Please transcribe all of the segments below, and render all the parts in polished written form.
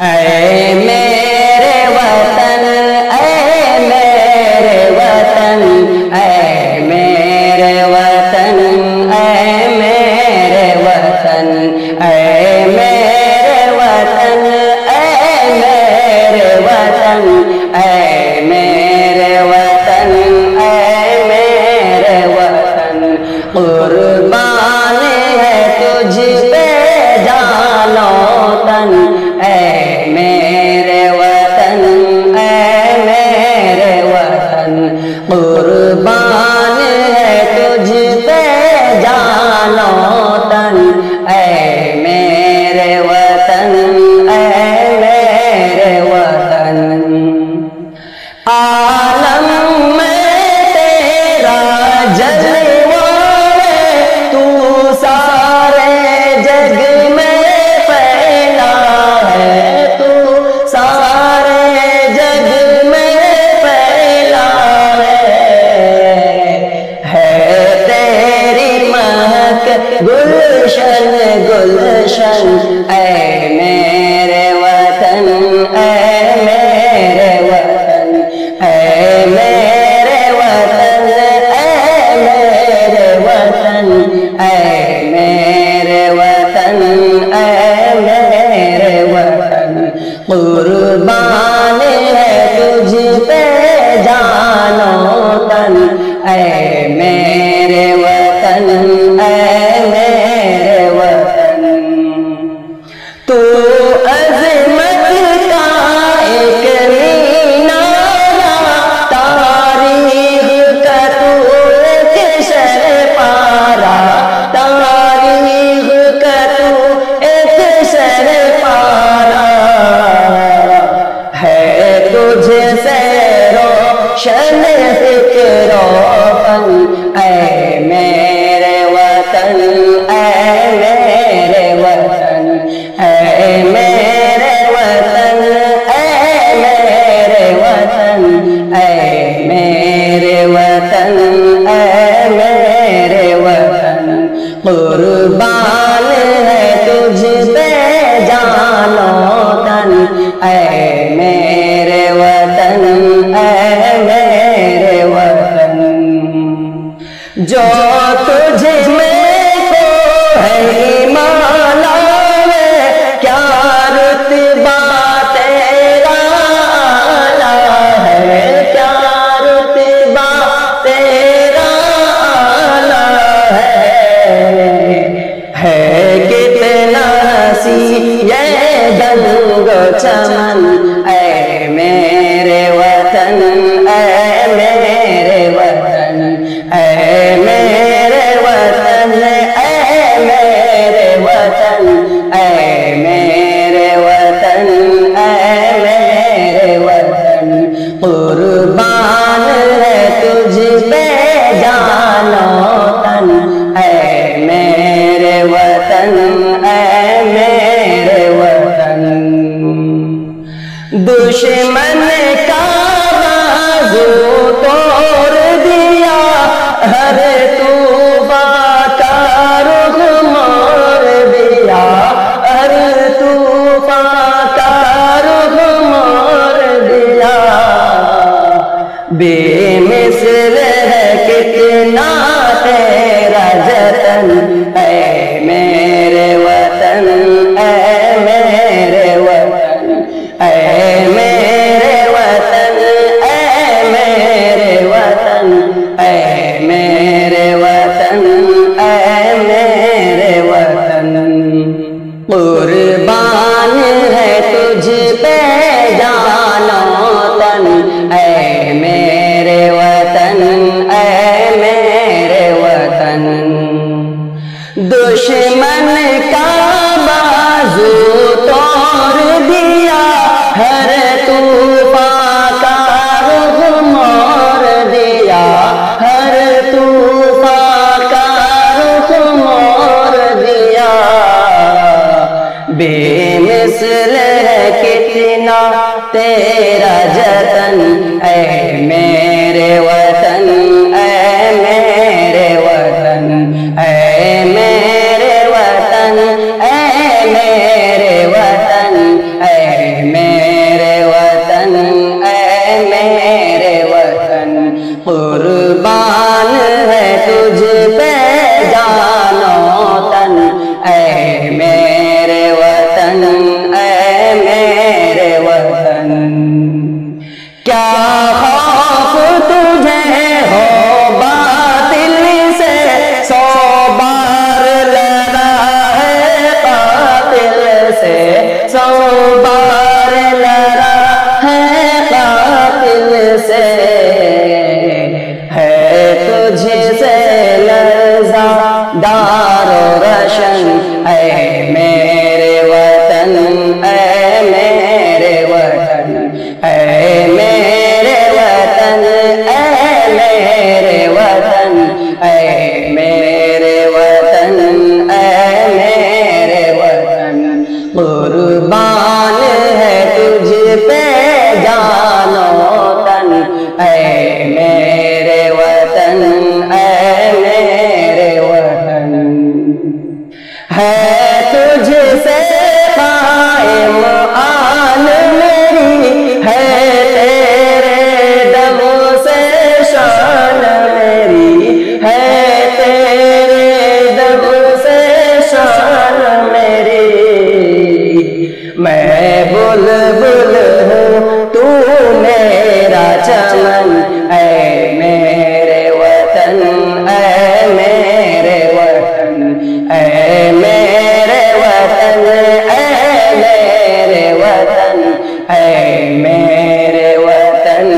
اے میرے وطن، اے میرے وطن، اے میرے وطن، اے میرے وطن، اے میرے وطن، اے میرے وطن، اے میرے وطن، اے میرے وطن، قربان ہے تجھ پہ جان و تن، اے میرے وطن، اے میرے وطن، قربان ہے تجھ پہ جان و تن، اے میرے وطن، اے میرے وطن، عالم میں تیرا جلوہ ہے، تو سارے جگ میں پھیلا ہے، تو سارے جگ میں پھیلا ہے تیری مہک گلشن گلشن، اے میرے وطن، اے میرے وطن، اے میرے وطن، اے میرے وطن، اے میرے وطن، اے میرے وطن، قربان ہے تجھ پہ جان و تن، اے میرے وطن، اے میرے وطن، تو عظمت کا ایک مینارہ، تاریخ کا تو ایک سرپارہ، تاریخ کا تو ایک سرپارہ ہے، تجھ سے روشن فکر و فن، اے میرے وطن، اے میرے وطن، اے میرے وطن، اے میرے وطن، اے میرے وطن، اے میرے وطن، قربان ہے تجھ پہ جان و تن، اے میرے وطن، اے میرے وطن، جو تجھ میں کو ہے ایمان لاوے، کیا رتبہ تیرا اعلیٰ ہے، کیا رتبہ تیرا اعلیٰ ہے کتنا ہنسی یہ گنگ و چمن، اے میرے وطن، اے میرے وطن، اے میرے وطن، اے میرے وطن، اے میرے وطن، اے میرے وطن، قربان ہے تجھ پہ جان و تن، اے میرے وطن، اے میرے وطن، دشمن کا بازو توڑ دیا، ہر طوفان کا رخ موڑ دیا، ہر طوفان کا رخ موڑ دیا، بے مثل ہے کتنا تیرا جتن، اے میرے وطن، اے میرے وطن، اے میرے وطن، اے میرے وطن، اے میرے وطن، اے میرے وطن، قربان ہے تجھ پہ جان و تن، اے میرے وطن، اے میرے وطن، دشمن کا بازو توڑ دیا، ہر طوفان کا رخ موڑ دیا، ہر طوفان کا رخ موڑ دیا، بے مثل ہے کتنا تیرا جتن، اے میرے وطن، اے میرے وطن، اے میرے وطن، اے میرے وطن، اے بار لڑا ہے قاتل سے، ہے تجھ سے لرزا دار و رشن، اے میرے وطن، اے میرے وطن، اے میرے وطن، اے میرے وطن، اے میرے وطن، اے میرے وطن، قربان ہے تجھ پہ جان و تن، اے میرے وطن، اے میرے وطن، ہے تجھ سے قائم آن میری، ہے تیرے دم سے شان میری، ہے تیرے دم سے شان میری، میں بلبل ہوں تو میرا چمن، اے میرے وطن، اے میرے وطن، اے میرے وطن، اے میرے وطن، اے میرے وطن،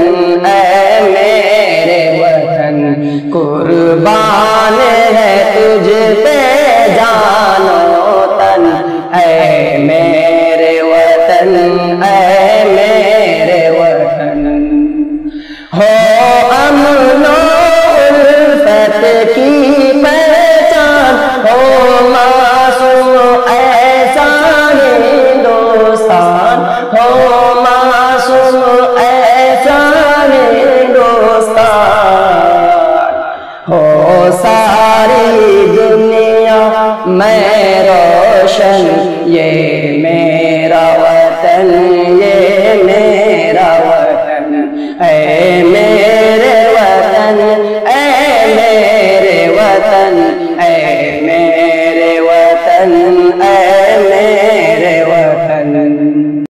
اے میرے وطن، قربان ہے تجھ پہ جان و تن، اے میرے وطن، اے میرے وطن، ہو امن و الفت کی پہچان، ہو معصوم احسان ہندوستان، ہو معصوم احسان ہندوستان، ہو ساری دنیا میں روشن، یہ میرا وطن، یہ میرا وطن، اے